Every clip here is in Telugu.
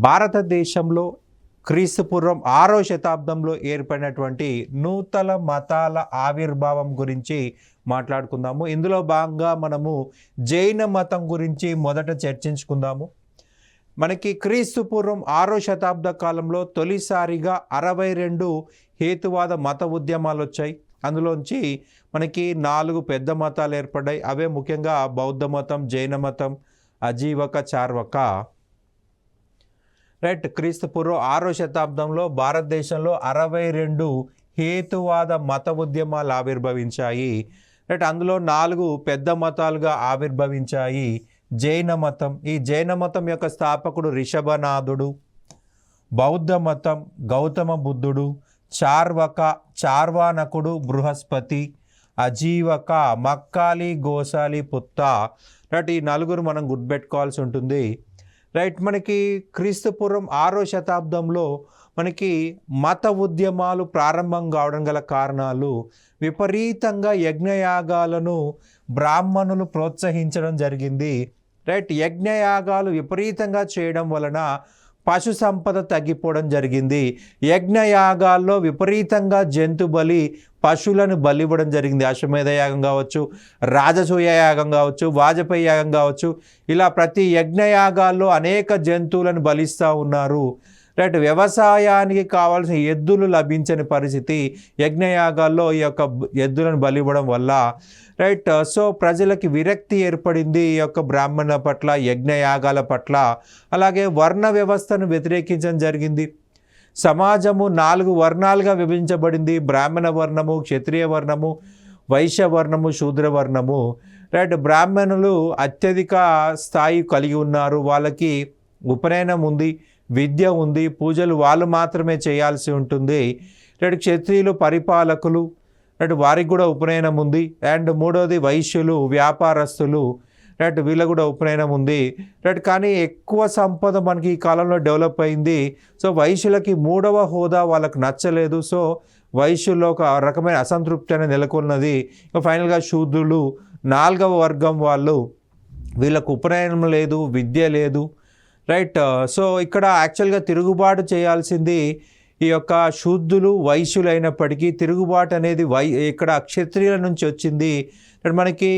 భారతదేశంలో క్రీస్తుపూర్వం 6వ శతాబ్దంలో ఏర్పడినటువంటి నూతన మతాల ఆవిర్భావం గురించి మాట్లాడుకుందాము. ఇందులో భాగంగా మనము జైన మతం గురించి మొదట చర్చించుకుందాము. మనకి క్రీస్తుపూర్వం 6వ శతాబ్ద కాలంలో తొలిసారిగా 62 హేతువాద మత ఉద్యమాలు వచ్చాయి. అందులోంచి మనకి 4 పెద్ద మతాలు ఏర్పడ్డాయి. అవే ముఖ్యంగా బౌద్ధ మతం, జైన మతం, అజీవక, చార్వక. రైట్. క్రీస్తుపూర్వం 6వ శతాబ్దంలో భారతదేశంలో 62 హేతువాద మత ఉద్యమాలు ఆవిర్భవించాయి. రైట్. అందులో 4 పెద్ద మతాలుగా ఆవిర్భవించాయి. జైన మతం, ఈ జైన మతం యొక్క స్థాపకుడు రిషభనాథుడు. బౌద్ధ మతం గౌతమ బుద్ధుడు. చార్వక చార్వానకుడు బృహస్పతి. అజీవక మక్కాలి గోసాలి పుత్త. రైట్. ఈ 4 మనం గుర్తుపెట్టుకోవాల్సి ఉంటుంది. రైట్. మనకి క్రీస్తుపూర్వం 6వ శతాబ్దంలో మనకి మత ఉద్యమాలు ప్రారంభం కావడం గల కారణాలు విపరీతంగా యజ్ఞయాగాలను బ్రాహ్మణులు ప్రోత్సహించడం జరిగింది. రైట్. యజ్ఞయాగాలు విపరీతంగా చేయడం వలన పశు సంపద తగ్గిపోవడం జరిగింది. యజ్ఞయాగాల్లో విపరీతంగా జంతు బలి, పశువులను బలివ్వడం జరిగింది. అశ్వమేధ యాగం కావచ్చు, రాజసూయ యాగం కావచ్చు, వాజపేయి యాగం కావచ్చు, ఇలా ప్రతి యజ్ఞయాగాల్లో అనేక జంతువులను బలిస్తూ ఉన్నారు. రైట్. వ్యవసాయానికి కావాల్సిన ఎద్దులు లభించని పరిస్థితి యజ్ఞయాగాల్లో ఈ యొక్క ఎద్దులను బలివ్వడం వల్ల. రైట్. సో ప్రజలకి విరక్తి ఏర్పడింది ఈ యొక్క బ్రాహ్మణ పట్ల, యజ్ఞయాగాల పట్ల. అలాగే వర్ణ వ్యవస్థను వ్యతిరేకించడం జరిగింది. సమాజము 4 వర్ణాలుగా విభజించబడింది. బ్రాహ్మణ వర్ణము, క్షత్రియ వర్ణము, వైశ్య వర్ణము, శూద్ర వర్ణము. రైట్. బ్రాహ్మణులు అత్యధిక స్థాయి కలిగి ఉన్నారు. వాళ్ళకి ఉపనయనం ఉంది, విద్య ఉంది, పూజలు వాళ్ళు మాత్రమే చేయాల్సి ఉంటుంది. రైట్. క్షత్రియులు పరిపాలకులు, రైట్, వారికి కూడా ఉపనయనం ఉంది. అండ్ మూడవది వైశ్యులు, వ్యాపారస్తులు. రైట్. వీళ్ళకు కూడా ఉపనయనం ఉంది. రైట్. కానీ ఎక్కువ సంపద మనకి ఈ కాలంలో డెవలప్ అయింది. సో వైశ్యులకి 3వ హోదా వాళ్ళకు నచ్చలేదు. సో వైశ్యుల్లో ఒక రకమైన అసంతృప్తి అనేది నెలకొన్నది. ఫైనల్గా శూద్రులు 4వ వర్గం వాళ్ళు, వీళ్ళకు ఉపనయనం లేదు, విద్య లేదు. రైట్. సో ఇక్కడ యాక్చువల్గా తిరుగుబాటు చేయాల్సింది ఈ యొక్క శూద్రులు, వైశ్యులు అయినప్పటికీ తిరుగుబాటు అనేది ఇక్కడ క్షత్రియుల నుంచి వచ్చింది. మనకి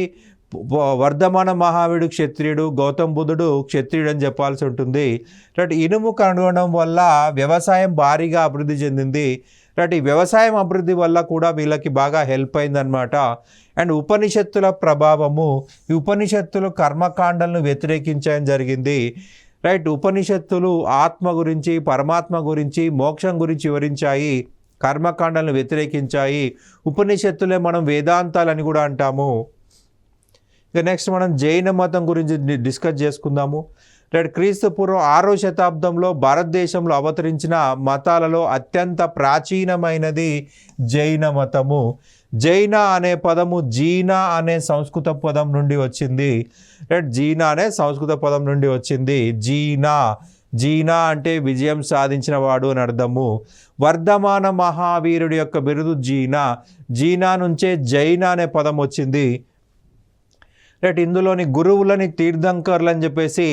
వర్ధమాన మహావీడు క్షత్రియుడు, గౌతమ బుద్ధుడు క్షత్రియుడు అని చెప్పాల్సి ఉంటుంది. రైట్. ఇనుము కనుగొనడం వల్ల వ్యవసాయం భారీగా అభివృద్ధి చెందింది. రైట్. ఈ వ్యవసాయం అభివృద్ధి వల్ల కూడా వీళ్ళకి బాగా హెల్ప్ అయిందనమాట. అండ్ ఉపనిషత్తుల ప్రభావము, ఈ ఉపనిషత్తులు కర్మకాండలను వ్యతిరేకించడం జరిగింది. రైట్. ఉపనిషత్తులు ఆత్మ గురించి, పరమాత్మ గురించి, మోక్షం గురించి వివరించాయి, కర్మకాండలను వ్యతిరేకించాయి. ఉపనిషత్తులే మనం వేదాంతాలని కూడా అంటాము. ఇక నెక్స్ట్ మనం జైన మతం గురించి డిస్కస్ చేసుకుందాము. రైట్. క్రీస్తుపూర్వం 6వ శతాబ్దంలో భారతదేశంలో అవతరించిన మతాలలో అత్యంత ప్రాచీనమైనది జైన మతము. జైన అనే పదము జీనా అనే సంస్కృత పదం నుండి వచ్చింది. రైట్. జీనా అనే సంస్కృత పదం నుండి వచ్చింది. జీనా అంటే విజయం సాధించిన వాడు అని అర్థము. వర్ధమాన మహావీరుడి యొక్క బిరుదు జీనా నుంచే జైన అనే పదం వచ్చింది. రైట్. ఇందులోని గురువులని తీర్థంకర్లు అని చెప్పేసి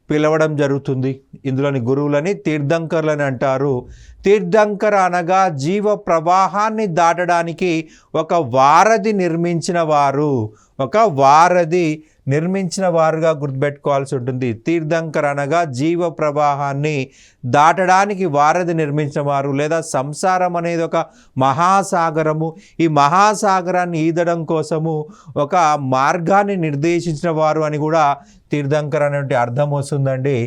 పిలవడం జరుగుతుంది. ఇందులోని గురువులని తీర్థంకర్లని అంటారు. తీర్థంకర అనగా జీవ ప్రవాహాన్ని దాటడానికి ఒక వారధి నిర్మించిన వారుగా గుర్తుపెట్టుకోవాల్సి ఉంటుంది. తీర్థంకర్ అనగా జీవ ప్రవాహాన్ని దాటడానికి వారధి నిర్మించిన వారు, లేదా సంసారం అనేది ఒక మహాసాగరము. ఈ మహాసాగరాన్ని ఈదడం కోసము ఒక మార్గాన్ని నిర్దేశించిన వారు అని కూడా తీర్థంకర్ అనే అర్థం వస్తుందండి.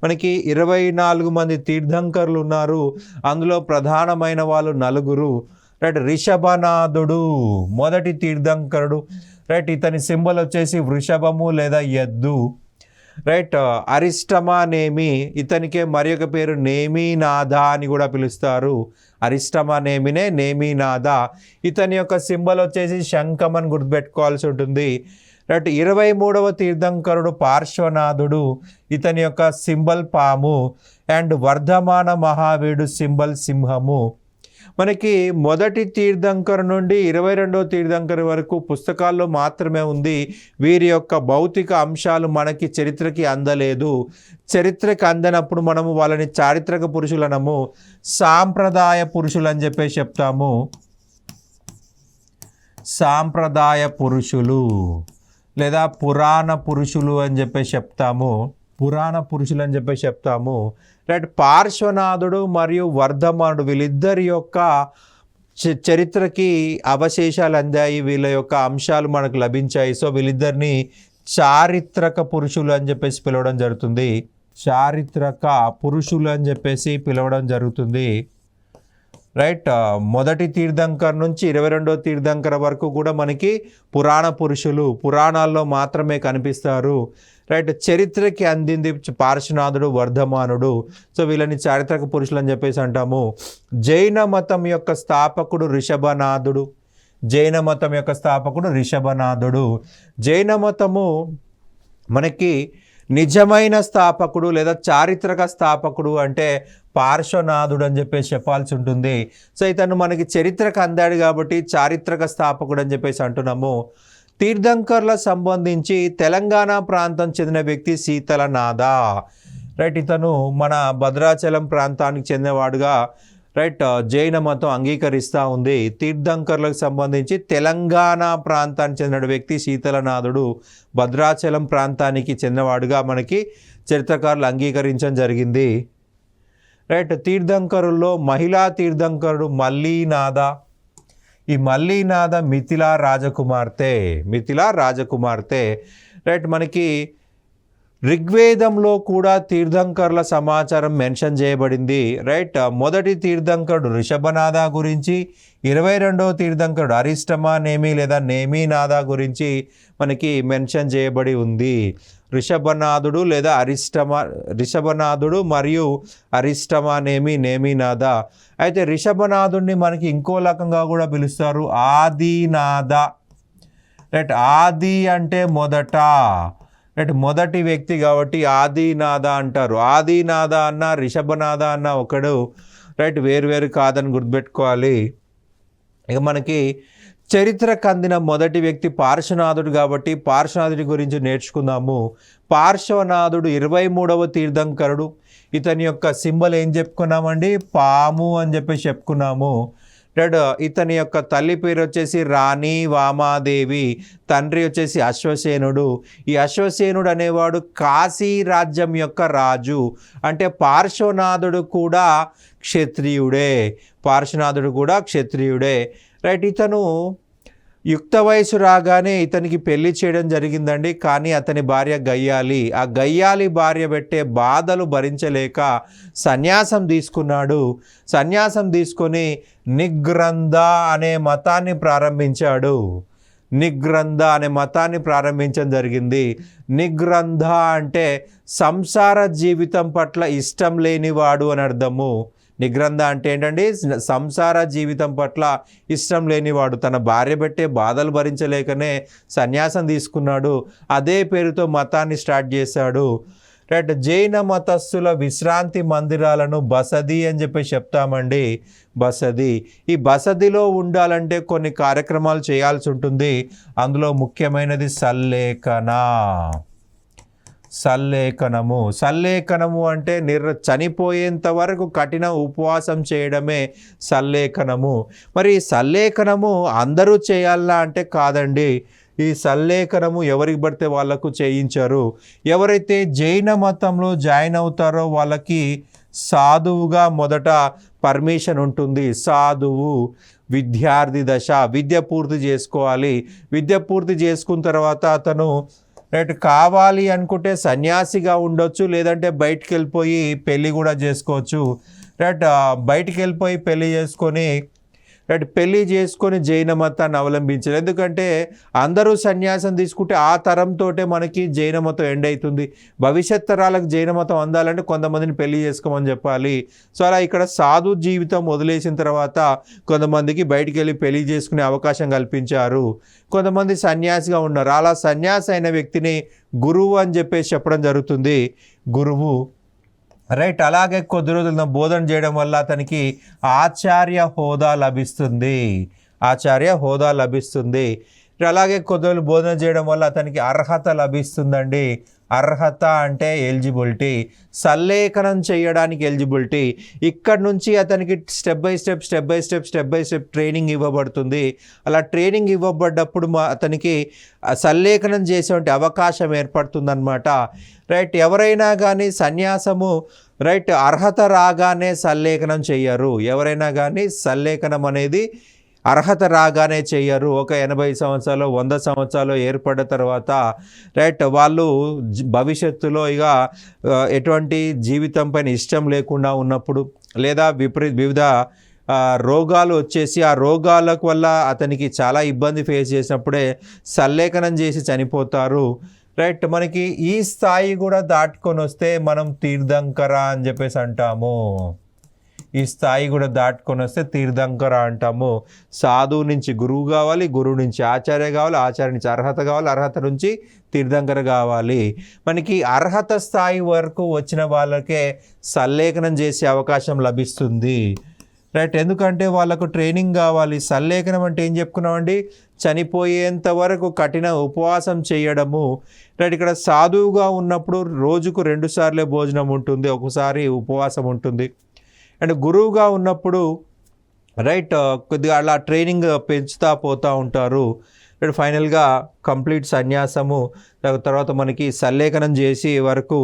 మనకి 24 మంది తీర్థంకర్లు ఉన్నారు. అందులో ప్రధానమైన వాళ్ళు 4. రైట్. రిషభనాథుడు మొదటి తీర్థంకరుడు. రైట్. ఇతని సింబల్ వచ్చేసి వృషభము లేదా ఎద్దు. రైట్. అరిష్టమ నేమి, ఇతనికే మరి ఒక పేరు నేమినాథ అని కూడా పిలుస్తారు. అరిష్టమ నేమినే నేమినాథ. ఇతని యొక్క సింబల్ వచ్చేసి శంఖం అని గుర్తుపెట్టుకోవాల్సి ఉంటుంది. రైట్. 23వ తీర్థంకరుడు పార్శ్వనాథుడు, ఇతని యొక్క సింబల్ పాము. అండ్ వర్ధమాన మహావీడు సింబల్ సింహము. మనకి మొదటి తీర్థంకర్ నుండి 22వ తీర్థంకర్ వరకు పుస్తకాల్లో మాత్రమే ఉంది. వీరి యొక్క భౌతిక అంశాలు మనకి చరిత్రకి అందలేదు. చరిత్రకి అందనప్పుడు మనము వాళ్ళని చారిత్రక పురుషులనము, సాంప్రదాయ పురుషులు అని చెప్పేసి చెప్తాము. సాంప్రదాయ పురుషులు లేదా పురాణ పురుషులు అని చెప్పేసి చెప్తాము. పురాణ పురుషులు అని చెప్పేసి చెప్తాము. రైట్. పార్శ్వనాథుడు మరియు వర్ధమానుడు వీళ్ళిద్దరి యొక్క చరిత్రకి అవశేషాలు అందాయి. వీళ్ళ యొక్క అంశాలు మనకు లభించాయి. సో వీళ్ళిద్దరిని చారిత్రక పురుషులు అని చెప్పేసి పిలవడం జరుగుతుంది. చారిత్రక పురుషులు అని చెప్పేసి పిలవడం జరుగుతుంది. రైట్. మొదటి తీర్థంకర్ నుంచి 22వ తీర్థంకర్ వరకు కూడా మనకి పురాణ పురుషులు, పురాణాల్లో మాత్రమే కనిపిస్తారు. రైట్. చరిత్రకి అందింది పార్శ్వనాథుడు, వర్ధమానుడు. సో వీళ్ళని చారిత్రక పురుషులు అని చెప్పేసి అంటాము. జైన మతం యొక్క స్థాపకుడు రిషభనాథుడు. జైన మతం యొక్క స్థాపకుడు రిషభనాథుడు. జైన మతము మనకి నిజమైన స్థాపకుడు లేదా చారిత్రక స్థాపకుడు అంటే పార్శ్వనాథుడు అని చెప్పేసి చెప్పాల్సి ఉంటుంది. సో ఇతను మనకి చరిత్రకు అందాడు కాబట్టి చారిత్రక స్థాపకుడు అని చెప్పేసి అంటున్నాము. తీర్థంకర్ల సంబంధించి తెలంగాణ ప్రాంతం చెందిన వ్యక్తి శీతలనాథ. రైట్. ఇతను మన భద్రాచలం ప్రాంతానికి చెందినవాడుగా రైట్ జైన మతం అంగీకరిస్తూ ఉంది. తీర్థంకర్లకు సంబంధించి తెలంగాణ ప్రాంతానికి చెందిన వ్యక్తి శీతలనాథుడు భద్రాచలం ప్రాంతానికి చెందినవాడుగా మనకి చరిత్రకారులు అంగీకరించడం జరిగింది. రైట్. తీర్థంకరుల్లో మహిళా తీర్థంకరుడు మల్లీనాథ. ఈ మల్లీనాథ మిథిలా రాజకుమార్తె. రైట్. మనకి ఋగ్వేదంలో కూడా తీర్థంకర్ల సమాచారం మెన్షన్ చేయబడింది. రైట్. మొదటి తీర్థంకరుడు రిషభనాథ గురించి, 22వ తీర్థంకరుడు అరిష్టమా నేమి లేదా నేమినాథ గురించి మనకి మెన్షన్ చేయబడి ఉంది. రిషభనాథుడు లేదా రిషభనాథుడు మరియు అరిష్టమా నేమినాథ. అయితే రిషభనాథుడిని మనకి ఇంకో రకంగా కూడా పిలుస్తారు, ఆదినాథ. రైట్. ఆది అంటే మొదట. రైట్. మొదటి వ్యక్తి కాబట్టి ఆదినాథ అంటారు. ఆదినాథ అన్న రిషభనాథ అన్న ఒకడు. రైట్. వేరు కాదని గుర్తుపెట్టుకోవాలి. ఇక మనకి చరిత్రకు అందిన మొదటి వ్యక్తి పార్శ్వనాథుడు కాబట్టి పార్శ్వనాథుడి గురించి నేర్చుకుందాము. పార్శ్వనాథుడు 23వ తీర్థంకరుడు. ఇతని యొక్క సింబల్ ఏం చెప్పుకున్నామండి? పాము అని చెప్పేసి చెప్పుకున్నాము. ఇతని యొక్క తల్లి పేరు వచ్చేసి రాణి వామాదేవి, తండ్రి వచ్చేసి అశ్వసేనుడు. ఈ అశ్వసేనుడు అనేవాడు కాశీ రాజ్యం యొక్క రాజు. అంటే పార్శ్వనాథుడు కూడా క్షత్రియుడే. రైట్. ఇతను యుక్త వయసు రాగానే ఇతనికి పెళ్లి చేయడం జరిగిందండి. కానీ అతని భార్య గయ్యాలి. ఆ గయ్యాలి భార్య పెట్టే బాధలు భరించలేక సన్యాసం తీసుకున్నాడు. సన్యాసం తీసుకొని నిగ్రంథ అనే మతాన్ని ప్రారంభించడం జరిగింది. నిగ్రంథ అంటే సంసార జీవితం పట్ల ఇష్టం లేనివాడు అని అర్థము. నిగ్రంథ అంటే ఏంటండి? సంసార జీవితం పట్ల ఇష్టం లేనివాడు. తన భార్య పెట్టే బాధలు భరించలేకనే సన్యాసం తీసుకున్నాడు. అదే పేరుతో మతాన్ని స్టార్ట్ చేశాడు. రైట్. జైన మతస్థుల విశ్రాంతి మందిరాలను బసది అని చెప్పి చెప్తామండి. బసది. ఈ బసదిలో ఉండాలంటే కొన్ని కార్యక్రమాలు చేయాల్సి ఉంటుంది. అందులో ముఖ్యమైనది సల్లేఖనము అంటే చనిపోయేంత వరకు కఠిన ఉపవాసం చేయడమే సల్లేఖనము. మరి ఈ సల్లేఖనము అందరూ చేయాలా అంటే కాదండి. ఈ సల్లేఖనము ఎవరికి పడితే వాళ్ళకు చేయించరు. ఎవరైతే జైన మతంలో జాయిన్ అవుతారో వాళ్ళకి సాధువుగా మొదట పర్మిషన్ ఉంటుంది. సాధువు విద్యార్థి దశ, విద్య పూర్తి చేసుకోవాలి. విద్య పూర్తి చేసుకున్న తర్వాత అతను రైట్ కావాలి అనుకుంటే సన్యాసిగా ఉండొచ్చు, లేదంటే బయటికి వెళ్ళిపోయి పెళ్ళి కూడా చేసుకోవచ్చు. రైట్. బయటికి వెళ్ళిపోయి పెళ్ళి చేసుకొని జైన మతాన్ని అవలంబించారు. ఎందుకంటే అందరూ సన్యాసం తీసుకుంటే ఆ తరంతోటే మనకి జైన మతం ఎండ్ అవుతుంది. భవిష్యత్ తరాలకు జైన మతం అందాలంటే కొంతమందిని పెళ్లి చేసుకోమని చెప్పాలి. సో అలా ఇక్కడ సాధు జీవితం వదిలేసిన తర్వాత కొంతమందికి బయటికి వెళ్ళి పెళ్లి చేసుకునే అవకాశం కల్పించారు. కొంతమంది సన్యాసిగా ఉన్నారు. అలా సన్యాసి అయిన వ్యక్తిని గురువు అని చెప్పేసి చెప్పడం జరుగుతుంది. గురువు రైట్. అలాగే కొద్ది రోజులు బోధన చేయడం వల్ల అతనికి ఆచార్య హోదా లభిస్తుంది. ఆచార్య హోదా లభిస్తుంది. అలాగే కొద్ది రోజులు బోధన చేయడం వల్ల అతనికి అర్హత లభిస్తుందండి. అర్హత అంటే ఎలిజిబిలిటీ, సల్లేఖనం చేయడానికి ఎలిజిబిలిటీ. ఇక్కడ నుంచి అతనికి స్టెప్ బై స్టెప్ ట్రైనింగ్ ఇవ్వబడుతుంది. అలా ట్రైనింగ్ ఇవ్వబడ్డప్పుడు అతనికి సల్లేఖనం చేసేటువంటి అవకాశం ఏర్పడుతుందన్నమాట. రైట్. ఎవరైనా కానీ సన్యాసము రైట్ అర్హత రాగానే సల్లేఖనం చెయ్యరు. ఎవరైనా కానీ సల్లేఖనం అనేది అర్హత రాగానే చెయ్యరు. ఒక 80 సంవత్సరాలు 100 సంవత్సరాలు ఏర్పడ్డ తర్వాత రైట్ వాళ్ళు భవిష్యత్తులో ఇక ఎటువంటి జీవితం పైన ఇష్టం లేకుండా ఉన్నప్పుడు, లేదా వివిధ రోగాలు వచ్చేసి ఆ రోగాలకు వల్ల అతనికి చాలా ఇబ్బంది ఫేస్ చేసినప్పుడే సల్లేఖనం చేసి చనిపోతారు. రైట్. మనకి ఈ స్థాయి కూడా దాటుకొని వస్తే మనం తీర్థంకర అని చెప్పేసి అంటాము. ఈ స్థాయి కూడా దాటుకొని వస్తే తీర్థంకర అంటాము. సాధువు నుంచి గురువు కావాలి, గురువు నుంచి ఆచార్య కావాలి, ఆచార్య నుంచి అర్హత కావాలి, అర్హత నుంచి తీర్థంకర కావాలి. మనకి అర్హత స్థాయి వరకు వచ్చిన వాళ్ళకే సల్లేఖనం చేసే అవకాశం లభిస్తుంది. రైట్. ఎందుకంటే వాళ్ళకు ట్రైనింగ్ కావాలి. సల్లేఖనం అంటే ఏం చెప్పుకున్నామండి? చనిపోయేంత వరకు కఠిన ఉపవాసం చేయడము. రైట్. ఇక్కడ సాధువుగా ఉన్నప్పుడు రోజుకు 2 సార్లే భోజనం ఉంటుంది, ఒకసారి ఉపవాసం ఉంటుంది. అండ్ గురువుగా ఉన్నప్పుడు రైట్ కొద్దిగా అలా ట్రైనింగ్ పెంచుతూ పోతూ ఉంటారు. ఫైనల్గా కంప్లీట్ సన్యాసము తర్వాత మనకి సల్లేఖనం చేసి వరకు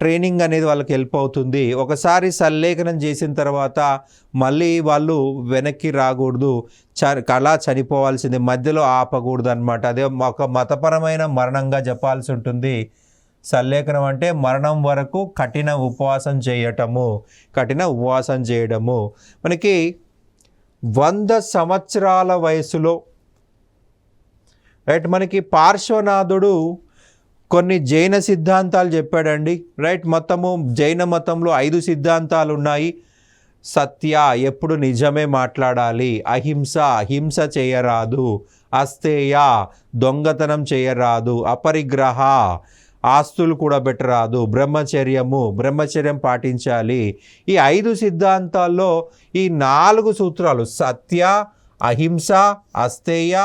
ట్రైనింగ్ అనేది వాళ్ళకి హెల్ప్ అవుతుంది. ఒకసారి సల్లేఖనం చేసిన తర్వాత మళ్ళీ వాళ్ళు వెనక్కి రాకూడదు, అలా చనిపోవాల్సింది, మధ్యలో ఆపకూడదు అనమాట. అదే ఒక మతపరమైన మరణంగా చెప్పాల్సి ఉంటుంది. సల్లేఖనం అంటే మరణం వరకు కఠిన ఉపవాసం చేయటము, కఠిన ఉపవాసం చేయడము. మనకి 100 సంవత్సరాల వయసులో రైట్ మనకి పార్శ్వనాథుడు కొన్ని జైన సిద్ధాంతాలు చెప్పాడండి. రైట్. మొత్తము జైన మతంలో 5 సిద్ధాంతాలు ఉన్నాయి. సత్య, ఎప్పుడు నిజమే మాట్లాడాలి. అహింస, హింస చేయరాదు. అస్తేయ, దొంగతనం చేయరాదు. అపరిగ్రహ, ఆస్తులు కూడా పెట్టరాదు. బ్రహ్మచర్యం పాటించాలి. ఈ 5 సిద్ధాంతాల్లో ఈ 4 సూత్రాలు సత్య, అహింస, అస్తేయ,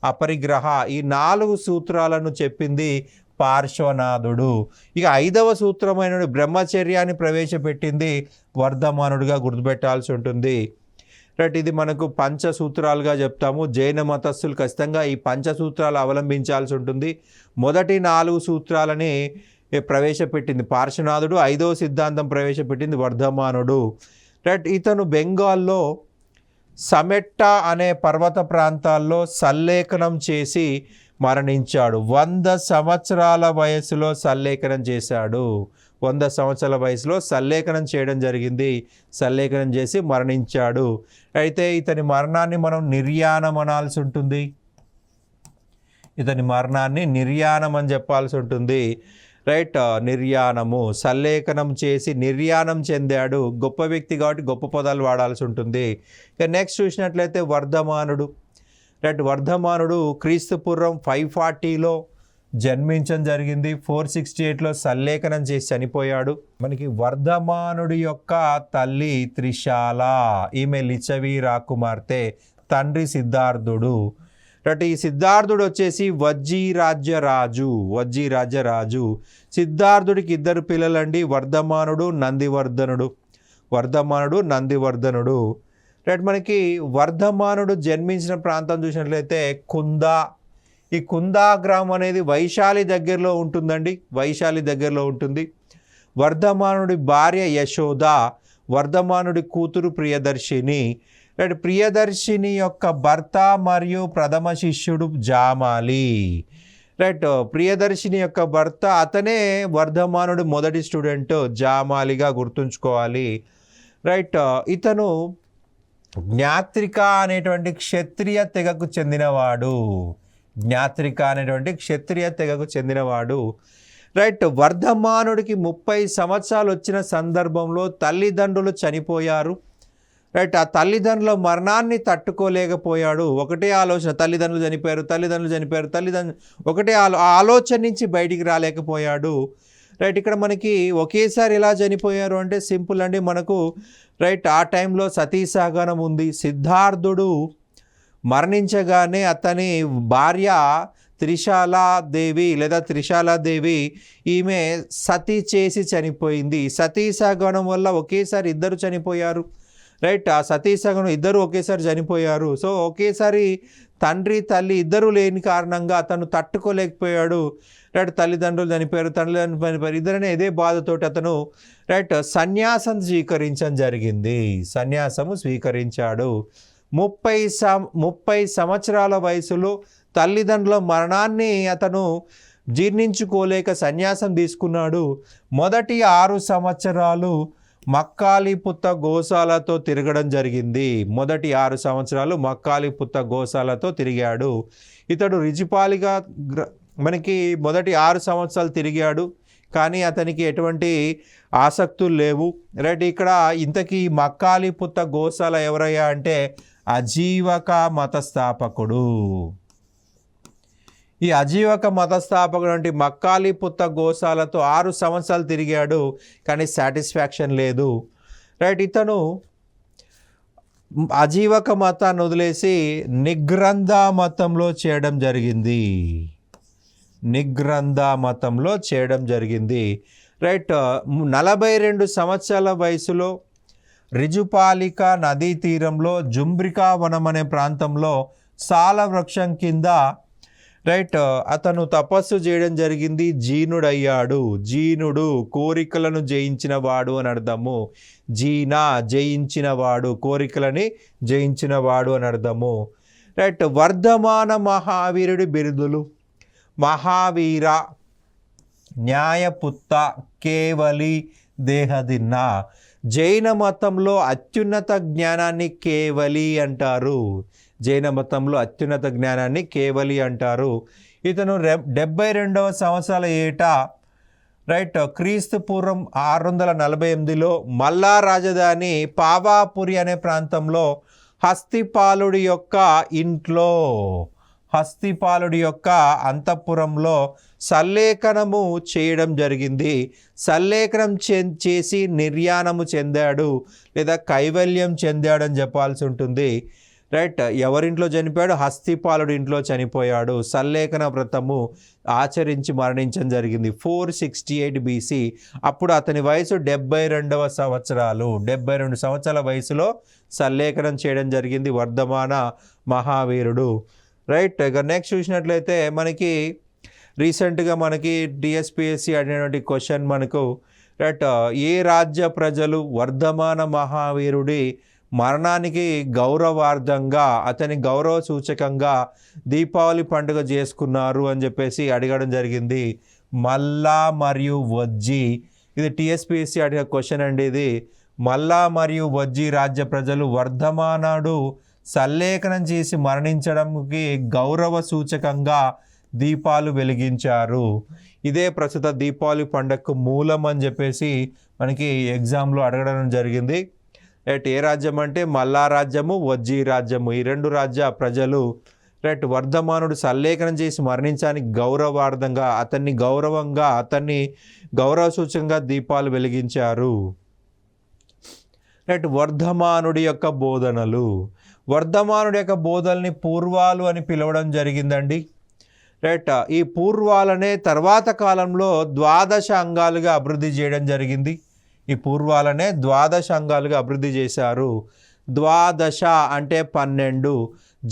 అపరిగ్రహ, ఈ 4 సూత్రాలను చెప్పింది పార్శ్వనాథుడు. ఇక 5వ సూత్రమైన బ్రహ్మచర్యాన్ని ప్రవేశపెట్టింది వర్ధమానుడిగా గుర్తుపెట్టాల్సి ఉంటుంది. రైట్. ఇది మనకు పంచసూత్రాలుగా చెప్తాము. జైన మతస్థులు ఖచ్చితంగా ఈ పంచసూత్రాలు అవలంబించాల్సి ఉంటుంది. మొదటి 4 సూత్రాలని ప్రవేశపెట్టింది పార్శ్వనాథుడు, 5వ సిద్ధాంతం ప్రవేశపెట్టింది వర్ధమానుడు. రైట్. ఇతను బెంగాల్లో సమెట్ట అనే పర్వత ప్రాంతాల్లో సల్లేఖనం చేసి మరణించాడు. 100 సంవత్సరాల వయసులో సల్లేఖనం చేశాడు. 100 సంవత్సరాల వయసులో సల్లేఖనం చేయడం జరిగింది. సల్లేఖనం చేసి మరణించాడు. అయితే ఇతని మరణాన్ని మనం నిర్యాణం అనాల్సి ఉంటుంది. ఇతని మరణాన్ని నిర్యాణం అని చెప్పాల్సి ఉంటుంది. రైట్. నిర్యాణము, సల్లేఖనం చేసి నిర్యాణం చెందాడు. గొప్ప వ్యక్తి కాబట్టి గొప్ప పదాలు వాడాల్సి ఉంటుంది. ఇక నెక్స్ట్ చూసినట్లయితే వర్ధమానుడు. రైట్. వర్ధమానుడు క్రీస్తుపూర్వం 540లో జన్మించడం జరిగింది. 468లో సల్లేఖనం చేసి చనిపోయాడు. మనకి వర్ధమానుడి యొక్క తల్లి త్రిశాల, ఈమె లిచ్చవి రాకుమార్తె, తండ్రి సిద్ధార్థుడు. రైట్. ఈ సిద్ధార్థుడు వచ్చేసి వజ్జీరాజ్యరాజు. సిద్ధార్థుడికి 2 పిల్లలండి, వర్ధమానుడు, నందివర్ధనుడు. రైట్. మనకి వర్ధమానుడు జన్మించిన ప్రాంతం చూసినట్లయితే కుందా. ఈ కుందా గ్రామం అనేది వైశాలి దగ్గరలో ఉంటుందండి. వర్ధమానుడి భార్య యశోద, వర్ధమానుడి కూతురు ప్రియదర్శిని. రైట్. ప్రియదర్శిని యొక్క భర్త మరియు ప్రథమ శిష్యుడు జామాలి. రైట్. ప్రియదర్శిని యొక్క భర్త, అతనే వర్ధమానుడు మొదటి స్టూడెంట్, జామాలిగా గుర్తుంచుకోవాలి. రైట్. ఇతను జ్ఞాత్రిక అనేటువంటి క్షత్రియ తెగకు చెందినవాడు. రైట్. వర్ధమానుడికి 30 సంవత్సరాలు వచ్చిన సందర్భంలో తల్లిదండ్రులు చనిపోయారు. రైట్. ఆ తల్లిదండ్రుల మరణాన్ని తట్టుకోలేకపోయాడు. ఒకటే ఆలోచన, తల్లిదండ్రులు చనిపోయారు, ఒకటే ఆలోచన నుంచి బయటికి రాలేకపోయాడు. రైట్. ఇక్కడ మనకి ఒకేసారి ఎలా చనిపోయారు అంటే సింపుల్ అండి. మనకు రైట్ ఆ టైంలో సతీ సహగమనం ఉంది. సిద్ధార్థుడు మరణించగానే అతని భార్య త్రిశాలాదేవి ఈమె సతీ చేసి చనిపోయింది. సతీ సహగమనం వల్ల ఒకేసారి ఇద్దరు చనిపోయారు. రైట్. ఆ సతీ సహగమనం ఇద్దరు ఒకేసారి చనిపోయారు. సో ఒకేసారి తండ్రి తల్లి ఇద్దరు లేని కారణంగా అతను తట్టుకోలేకపోయాడు. రైట్. తల్లిదండ్రులు చనిపోయారు, ఇద్దరనే ఇదే బాధతోటి అతను రైట్ సన్యాసం స్వీకరించాడు. 30 సంవత్సరాల వయసులో తల్లిదండ్రుల మరణాన్ని అతను జీర్ణించుకోలేక సన్యాసం తీసుకున్నాడు. మొదటి 6 సంవత్సరాలు మక్కాలిపుత్త గోశాలతో తిరగడం జరిగింది. మొదటి 6 సంవత్సరాలు మక్కాలిపుత్త గోశాలతో తిరిగాడు. ఇతడు రిజిపాలిగా మనకి మొదటి 6 సంవత్సరాలు తిరిగాడు, కానీ అతనికి ఎటువంటి ఆసక్తులు లేవు. రైట్. ఇక్కడ ఇంతకీ మక్కాలిపుత్త గోశాల ఎవరయ్యా అంటే అజీవక మతస్థాపకుడు. ఈ అజీవక మతస్థాపకుడు అంటే మక్కాలిపుత్త గోశాలతో 6 సంవత్సరాలు తిరిగాడు, కానీ సాటిస్ఫాక్షన్ లేదు. రైట్. ఇతను అజీవక మతాన్ని వదిలేసి నిగ్రంథ మతంలో చేయడం జరిగింది. రైట్. 42 సంవత్సరాల వయసులో రిజుపాలిక నదీ తీరంలో జుంబ్రికా వనం అనే ప్రాంతంలో సాల వృక్షం కింద రైట్ అతను తపస్సు చేయడం జరిగింది. జీనుడయ్యాడు. జీనుడు కోరికలను జయించినవాడు అని అర్థము. జయించినవాడు, కోరికలని జయించినవాడు అని అర్థము. రైట్. వర్ధమాన మహావీరుడి బిరుదులు: మహావీర, న్యాయపుత్త, కేవలి, దేహదిన్న. జైన మతంలో అత్యున్నత జ్ఞానాన్ని కేవలి అంటారు. ఇతను 72వ సంవత్సరాల ఏట రైట్ క్రీస్తు పూర్వం 648లో మల్లా రాజధాని పావాపురి అనే ప్రాంతంలో హస్తిపాలుడి యొక్క అంతఃపురంలో సల్లేఖనము చేయడం జరిగింది. సల్లేఖనం చేసి నిర్యాణము చెందాడు లేదా కైవల్యం చెందాడని చెప్పాల్సి ఉంటుంది. రైట్. ఎవరింట్లో చనిపోయాడు? హస్తిపాలుడి ఇంట్లో చనిపోయాడు. సల్లేఖన వ్రతము ఆచరించి మరణించడం జరిగింది 468 BC. అప్పుడు అతని వయసు 72 సంవత్సరాలు. 72 సంవత్సరాల వయసులో సల్లేఖనం చేయడం జరిగింది వర్ధమాన మహావీరుడు. రైట్. ఇక నెక్స్ట్ చూసినట్లయితే మనకి రీసెంట్గా మనకి TSPSC అడిగినటువంటి క్వశ్చన్ మనకు రైట్ ఏ రాజ్య ప్రజలు వర్ధమాన మహావీరుడి మరణానికి గౌరవార్థంగా అతని గౌరవ సూచకంగా దీపావళి పండుగ చేసుకున్నారు అని చెప్పేసి అడగడం జరిగింది. మల్లా మరియు వజ్జి. ఇది TSPSC అడిగిన క్వశ్చన్ అండి. ఇది మల్లా మరియు వజ్జి రాజ్య ప్రజలు వర్ధమానుడు సల్లేఖనం చేసి మరణించడానికి గౌరవ సూచకంగా దీపాలు వెలిగించారు. ఇదే ప్రస్తుత దీపావళి పండుగకు మూలం అని చెప్పేసి మనకి ఎగ్జామ్లో అడగడం జరిగింది. రైట్. ఏ రాజ్యం అంటే మల్లా రాజ్యము, వజ్జీ రాజ్యము. ఈ 2 రాజ్య ప్రజలు రైట్ వర్ధమానుడు సల్లేఖనం చేసి మరణించడానికి గౌరవార్థంగా అతన్ని గౌరవ సూచకంగా దీపాలు వెలిగించారు. రైట్. వర్ధమానుడి యొక్క బోధనల్ని పూర్వాలు అని పిలవడం జరిగిందండి. రైట్. ఈ పూర్వాలనే తర్వాత కాలంలో 12 అంగాలుగా అభివృద్ధి చేయడం జరిగింది. ఈ పూర్వాలనే 12 అంగాలుగా అభివృద్ధి చేశారు. 12 అంటే 12.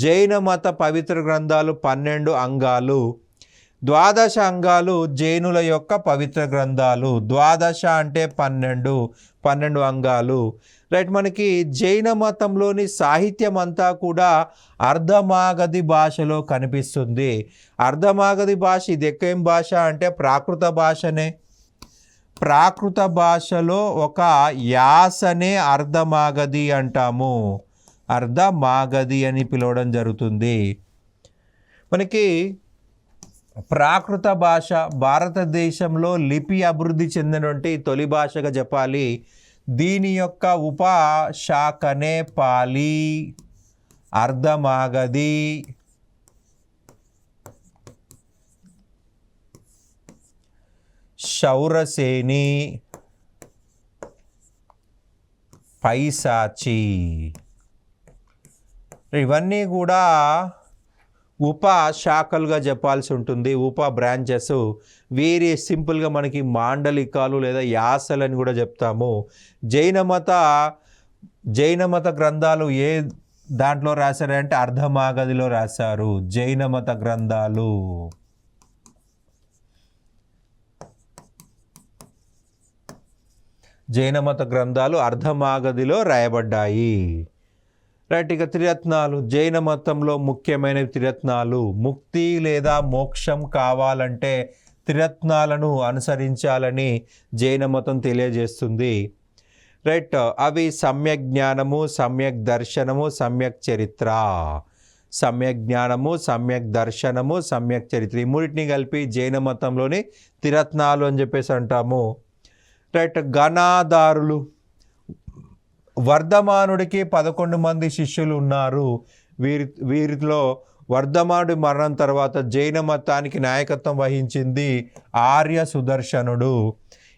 జైన మత పవిత్ర గ్రంథాలు 12 అంగాలు. 12 అంగాలు జైనుల యొక్క పవిత్ర గ్రంథాలు. 12 అంటే 12 అంగాలు. రైట్. మనకి జైన మతంలోని సాహిత్యం అంతా కూడా అర్ధమాగధి భాషలో కనిపిస్తుంది. అర్ధమాగధి భాష ఇది ఏం భాష అంటే ప్రాకృత భాషనే. ప్రాకృత భాషలో ఒక యాసనే అర్ధమాగధి అంటాము. అర్ధమాగధి అని పిలవడం జరుగుతుంది. మనకి ప్రాకృత భాష భారతదేశంలో లిపి అభివృద్ధి చెందినటువంటి తొలి భాషగా చెప్పాలి. దీని యొక్క ఉపశాఖనే పాలి, అర్ధమాగధి, శౌరసేని, పైశాచి. ఇవన్నీ కూడా ఉప శాఖలుగా చెప్పాల్సి ఉంటుంది, ఉప బ్రాంచెస్. వీరి సింపుల్గా మనకి మాండలికాలు లేదా యాసలని కూడా చెప్తాము. జైన మత గ్రంథాలు ఏ దాంట్లో రాశారంటే అర్ధమాగధిలో రాశారు. జైన మత గ్రంథాలు అర్ధమాగధిలో రాయబడ్డాయి. రైట్. ఇక త్రిరత్నాలు, జైన మతంలో ముఖ్యమైన త్రిరత్నాలు. ముక్తి లేదా మోక్షం కావాలంటే త్రిరత్నాలను అనుసరించాలని జైన మతం తెలియజేస్తుంది. రైట్. అవి సమ్యక్ జ్ఞానము, సమ్యక్ దర్శనము, సమ్యక్ చరిత్ర. సమ్యక్ జ్ఞానము, సమ్యక్ దర్శనము, సమ్యక్ చరిత్ర, ఈ మూడింటిని కలిపి జైన మతంలోని త్రిరత్నాలు అని చెప్పేసి అంటాము. రైట్. గణాధారులు, వర్ధమానుడికి 11 మంది శిష్యులు ఉన్నారు. వీరిలో వర్ధమానుడి మరణం తర్వాత జైన మతానికి నాయకత్వం వహించింది ఆర్య సుదర్శనుడు.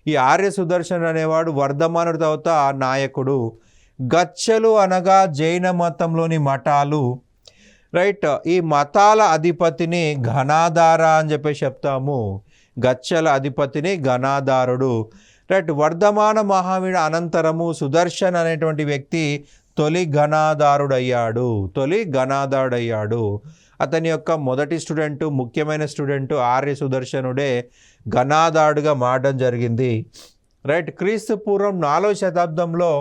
ఈ ఆర్య సుదర్శనుడు అనేవాడు వర్ధమానుడి తర్వాత నాయకుడు. గచ్చలు అనగా జైన మతంలోని మఠాలు. రైట్. ఈ మతాల అధిపతిని ఘనాధార అని చెప్పేసి చెప్తాము. గచ్చల అధిపతిని ఘనాధారుడు. రైట్. వర్ధమాన మహావీర అనంతరము సుదర్శన్ అనేటువంటి వ్యక్తి తొలి ఘనాధారుడయ్యాడు. అతని యొక్క మొదటి స్టూడెంటు, ముఖ్యమైన స్టూడెంటు ఆర్య సుదర్శనుడే ఘనాధారుడుగా మారడం జరిగింది. రైట్. క్రీస్తు పూర్వం 4వ శతాబ్దంలో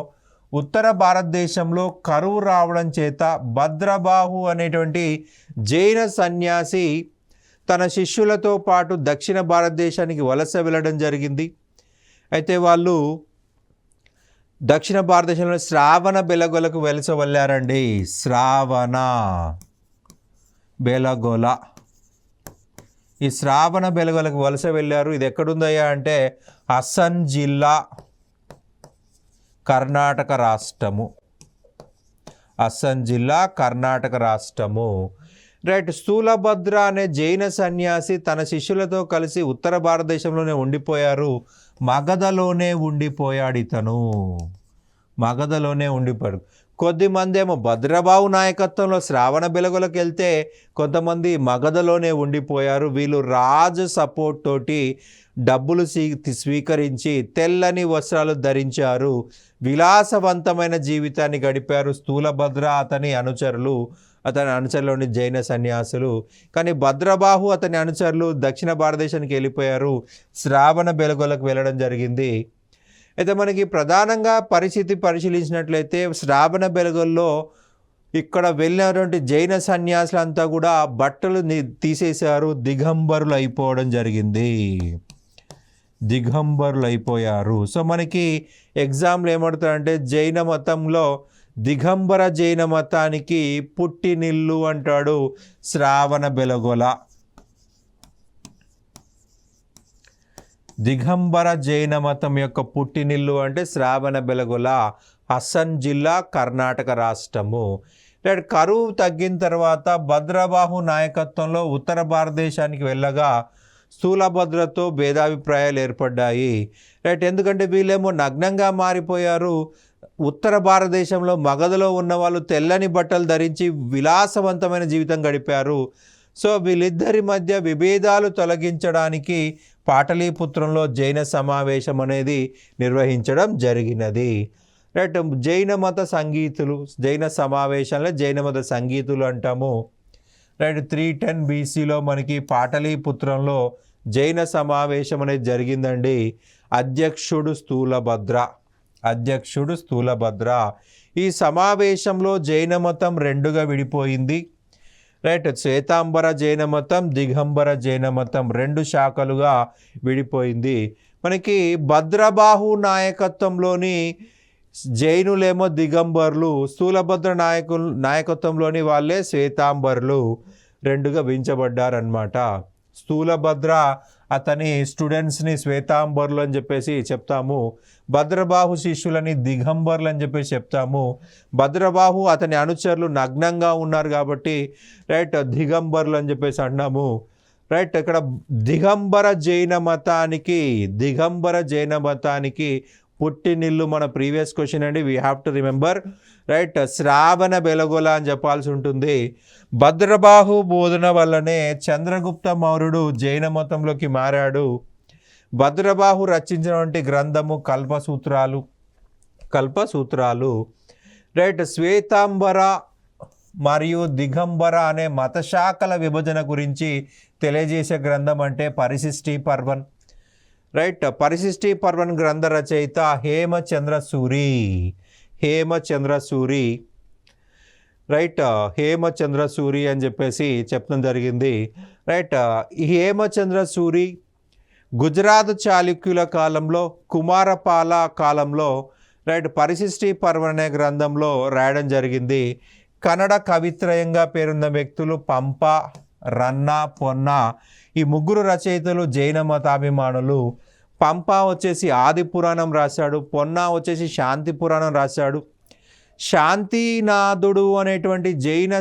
ఉత్తర భారతదేశంలో కరువు రావడం చేత భద్రబాహు అనేటువంటి జైన సన్యాసి తన శిష్యులతో పాటు దక్షిణ భారతదేశానికి వలస వెళ్ళడం జరిగింది. అయితే వాళ్ళు దక్షిణ భారతదేశంలో శ్రావణ బెలగొలకు వలస వెళ్ళారండి. శ్రావణ బెలగొల, ఈ శ్రావణ బెలగొలకు వలస వెళ్ళారు. ఇది ఎక్కడుందయ్యా అంటే హసన్ జిల్లా, కర్ణాటక రాష్ట్రము. హసన్ జిల్లా, కర్ణాటక రాష్ట్రము. రైట్. స్థూలభద్ర అనే జైన సన్యాసి తన శిష్యులతో కలిసి ఉత్తర భారతదేశంలోనే ఉండిపోయారు. మగధలోనే ఉండిపోయాడు ఇతను. కొద్దిమంది ఏమో భద్రబాహు నాయకత్వంలో శ్రావణ బెలగొలకు వెళ్తే కొంతమంది మగధలోనే ఉండిపోయారు. వీళ్ళు రాజు సపోర్ట్ తోటి డబ్బులు స్వీకరించి తెల్లని వస్త్రాలు ధరించారు. విలాసవంతమైన జీవితాన్ని గడిపారు స్థూలభద్ర అతని అనుచరులోని జైన సన్యాసులు. కానీ భద్రబాహు అతని అనుచరులు దక్షిణ భారతదేశానికి వెళ్ళిపోయారు. శ్రావణ బెలగొలకు వెళ్ళడం జరిగింది. అయితే మనకి ప్రధానంగా పరిస్థితి పరిశీలించినట్లయితే శ్రావణ బెలగొల్లో ఇక్కడ వెళ్ళినటువంటి జైన సన్యాసులంతా కూడా బట్టలు తీసేశారు, దిగంబరులు అయిపోయారు. సో మనకి ఎగ్జామ్లు ఏమడుతారంటే జైన మతంలో దిగంబర జైన మతానికి పుట్టినిల్లు అంటాడు శ్రావణ బెలగొల. దిగంబర జైన మతం యొక్క పుట్టినిల్లు అంటే శ్రావణ బెలగొల, హసన్ జిల్లా, కర్ణాటక రాష్ట్రము. కరువు తగ్గిన తర్వాత భద్రబాహు నాయకత్వంలో ఉత్తర భారతదేశానికి వెళ్ళగా స్థూలభద్రతో భేదాభిప్రాయాలు ఏర్పడ్డాయి. ఎందుకంటే వీళ్ళేమో నగ్నంగా మారిపోయారు. ఉత్తర భారతదేశంలో మగధలో ఉన్న వాళ్ళు తెల్లని బట్టలు ధరించి విలాసవంతమైన జీవితం గడిపారు. సో వీళ్ళిద్దరి మధ్య విభేదాలు తొలగించడానికి పాటలీపుత్రంలో జైన సమావేశం అనేది నిర్వహించడం జరిగినది. జైన మత సంగీతులు, జైన సమావేశంలో జైన మత సంగీతులు అంటాము. 310 BCలో మనకి పాటలీపుత్రంలో జైన సమావేశం అనేది జరిగిందండి. అధ్యక్షుడు స్థూలభద్ర. ఈ సమావేశంలో జైన మతం 2గా విడిపోయింది. శ్వేతాంబర జైన మతం, దిగంబర జైన మతం 2 శాఖలుగా విడిపోయింది. మనకి భద్రబాహు నాయకత్వంలోని జైనులేమో దిగంబర్లు, స్థూలభద్ర నాయకత్వంలోని వాళ్ళే శ్వేతాంబరులు 2గా వించబడ్డారనమాట. స్థూలభద్ర అతని స్టూడెంట్స్ని శ్వేతాంబరులు అని చెప్పేసి చెప్తాము. భద్రబాహు శిష్యులని దిగంబర్లు అని చెప్పేసి చెప్తాము. భద్రబాహు అతని అనుచరులు నగ్నంగా ఉన్నారు కాబట్టి దిగంబర్లు అని చెప్పేసి అన్నాము. రైట్. ఇక్కడ దిగంబర జైన మతానికి పుట్టినిల్లు మన ప్రీవియస్ క్వశ్చన్ అండి. We have to remember. Right. Shravana Belagola అని చెప్పాల్సి ఉంటుంది. భద్రబాహు బోధన వల్లనే చంద్రగుప్త మౌర్యుడు జైన మతంలోకి మారాడు. భద్రబాహు రచించినటువంటి గ్రంథము కల్పసూత్రాలు. రైట్. శ్వేతాంబర మరియు దిగంబర అనే మతశాఖల విభజన గురించి తెలియజేసే గ్రంథం అంటే పరిశిష్టి పర్వన్. రైట్. పరిశిష్టి పర్వన్ గ్రంథ రచయిత హేమచంద్రసూరి. రైట్. హేమచంద్రసూరి అని చెప్పేసి చెప్పడం జరిగింది. రైట్. హేమచంద్రసూరి గుజరాత్ చాళుక్యుల కాలంలో, కుమారపాల కాలంలో రైట్ పరిశిష్టి పర్వన్ అనే గ్రంథంలో రాయడం జరిగింది. కన్నడ కవిత్రయంగా పేరున్న వ్యక్తులు పంప, రన్న, పొన్న. ఈ ముగ్గురు రచయితలు జైన మతాభిమానులు. పంప వచ్చేసి ఆది పురాణం రాశాడు. పొన్న వచ్చేసి శాంతి పురాణం రాశాడు. శాంతినాథుడు అనేటువంటి జైన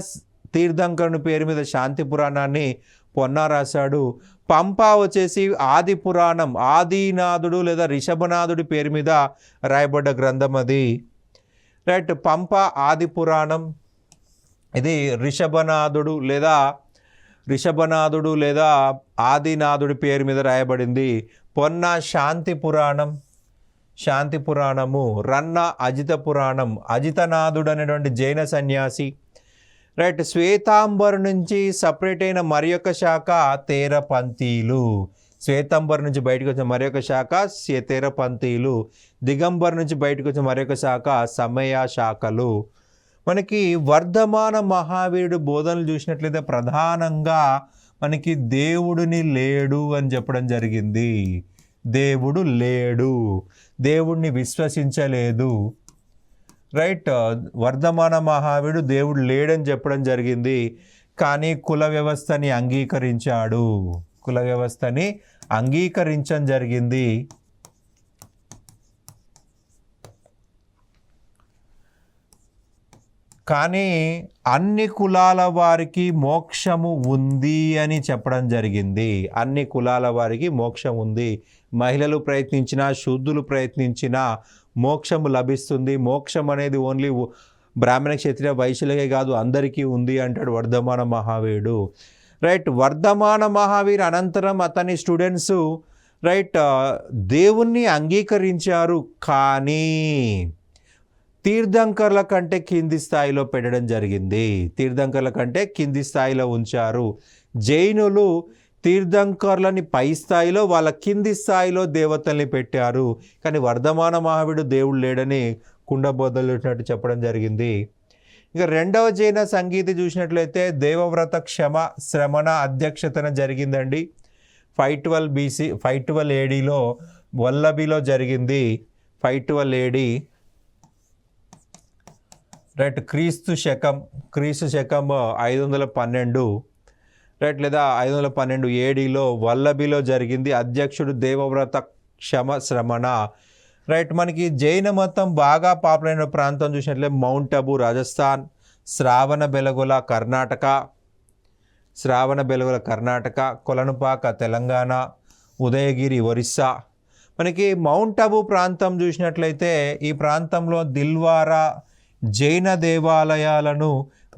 తీర్థంకరుని పేరు మీద శాంతి పురాణాన్ని పొన్న రాశాడు. పంప వచ్చేసి ఆది పురాణం, ఆదినాథుడు లేదా రిషభనాథుడి పేరు మీద రాయబడ్డ గ్రంథం అది. రైట్. పంప ఆది పురాణం, ఇది రిషభనాథుడు లేదా ఆదినాథుడి పేరు మీద రాయబడింది. పొన్న శాంతి పురాణము. రన్న అజిత పురాణం, అజితనాథుడు అనేటువంటి జైన సన్యాసి. రైట్. శ్వేతాంబర్ నుంచి సపరేట్ అయిన మరి యొక్క శాఖ తేరపంథీలు. శ్వేతాంబర్ నుంచి బయటకు వచ్చిన మరి యొక్క శాఖ తేరపంథీలు. దిగంబర్ నుంచి బయటకు వచ్చిన మరి యొక్క శాఖ సమయ శాఖలు. మనకి వర్ధమాన మహావీరుడు బోధనలు చూసినట్లయితే ప్రధానంగా మనకి దేవుడిని లేడు అని చెప్పడం జరిగింది. దేవుడు లేడు, దేవుడిని విశ్వసించలేదు. రైట్. వర్ధమాన మహావీరుడు దేవుడు లేడని చెప్పడం జరిగింది. కానీ కుల వ్యవస్థని అంగీకరించడం జరిగింది. కానీ అన్ని కులాల వారికి మోక్షము ఉంది అని చెప్పడం జరిగింది. అన్ని కులాల వారికి మోక్షం ఉంది. మహిళలు ప్రయత్నించినా, శూద్రులు ప్రయత్నించినా మోక్షము లభిస్తుంది. మోక్షం అనేది ఓన్లీ బ్రాహ్మణ, క్షత్రియ, వైశ్యులకే కాదు, అందరికీ ఉంది అంటాడు వర్ధమాన మహావీరుడు. రైట్. వర్ధమాన మహావీరు అనంతరం అతని స్టూడెంట్స్ రైట్ దేవుణ్ణి అంగీకరించారు, కానీ తీర్థంకర్ల కంటే కింది స్థాయిలో పెట్టడం జరిగింది. తీర్థంకర్ల కంటే కింది స్థాయిలో ఉంచారు. జైనులు తీర్థంకర్లని పై స్థాయిలో, వాళ్ళ కింది స్థాయిలో దేవతల్ని పెట్టారు. కానీ వర్ధమాన మహావీరుడు దేవుడు లేడని కుండబోధలు చెప్పడం జరిగింది. ఇక రెండవ జైన సంగీతి చూసినట్లయితే దేవవ్రత శ్రమణ అధ్యక్షతన జరిగిందండి. 512 ADలో వల్లభిలో జరిగింది. 512 AD. రైట్. క్రీస్తు శకం 512 రైట్ లేదా 512 ADలో వల్లభిలో జరిగింది. అధ్యక్షుడు దేవవ్రత శ్రమణ. రైట్. మనకి జైన మతం బాగా పాపులర్ అయిన ప్రాంతం చూసినట్లయితే మౌంట్ అబూ రాజస్థాన్, శ్రావణ బెలగొల కర్ణాటక, కొలనుపాక తెలంగాణ, ఉదయగిరి ఒరిస్సా. మనకి మౌంట్ అబూ ప్రాంతం చూసినట్లయితే ఈ ప్రాంతంలో దిల్వారా జైన దేవాలయాలను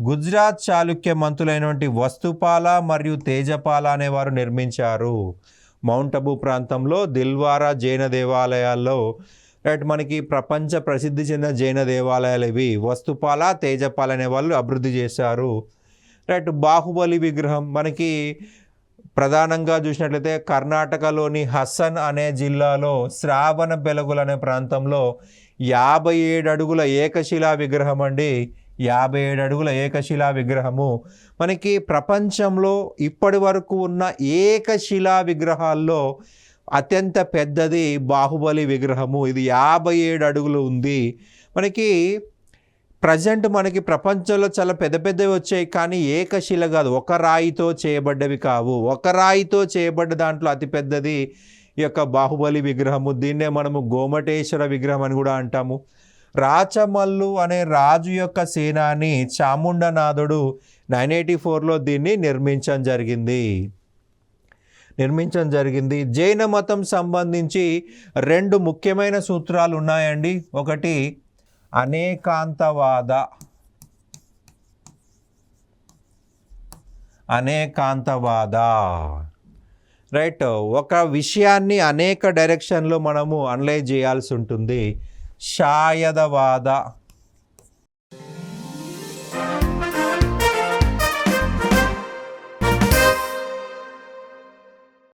గుజరాత్ చాళుక్య మంత్రులైనటువంటి వస్తుపాల మరియు తేజపాల అనేవారు నిర్మించారు. మౌంట్ అబూ ప్రాంతంలో దిల్వారా జైన దేవాలయాల్లో రైట్ మనకి ప్రపంచ ప్రసిద్ధి చెందిన జైన దేవాలయాలు ఇవి. వస్తుపాల, తేజపాల అనే వాళ్ళు అభివృద్ధి చేశారు. రైట్. బాహుబలి విగ్రహం మనకి ప్రధానంగా చూసినట్లయితే కర్ణాటకలోని హసన్ అనే జిల్లాలో శ్రావణ బెలగొల అనే ప్రాంతంలో 57 అడుగుల ఏకశిలా విగ్రహం అండి. 57 అడుగుల ఏకశిలా విగ్రహము మనకి ప్రపంచంలో ఇప్పటి వరకు ఉన్న ఏకశిలా విగ్రహాల్లో అత్యంత పెద్దది బాహుబలి విగ్రహము. ఇది 57 అడుగులు ఉంది. మనకి ప్రజెంట్ మనకి ప్రపంచంలో చాలా పెద్ద పెద్దవి వచ్చాయి, కానీ ఏకశిల కాదు, ఒక రాయితో చేయబడ్డవి కావు. ఒక రాయితో చేయబడ్డ దాంట్లో అతిపెద్దది ఈ యొక్క బాహుబలి విగ్రహము. దీన్నే మనము గోమటేశ్వర విగ్రహం అని కూడా అంటాము. రాచమల్లు అనే రాజు యొక్క సేనాని చాముండనాథుడు 984లో దీన్ని నిర్మించడం జరిగింది. నిర్మించడం జరిగింది. జైన మతం సంబంధించి 2 ముఖ్యమైన సూత్రాలు ఉన్నాయండి. ఒకటి అనేకాంతవాద రైట్. ఒక విషయాన్ని అనేక డైరెక్షన్లో మనము అనలైజ్ చేయాల్సి ఉంటుంది. షాయదవాద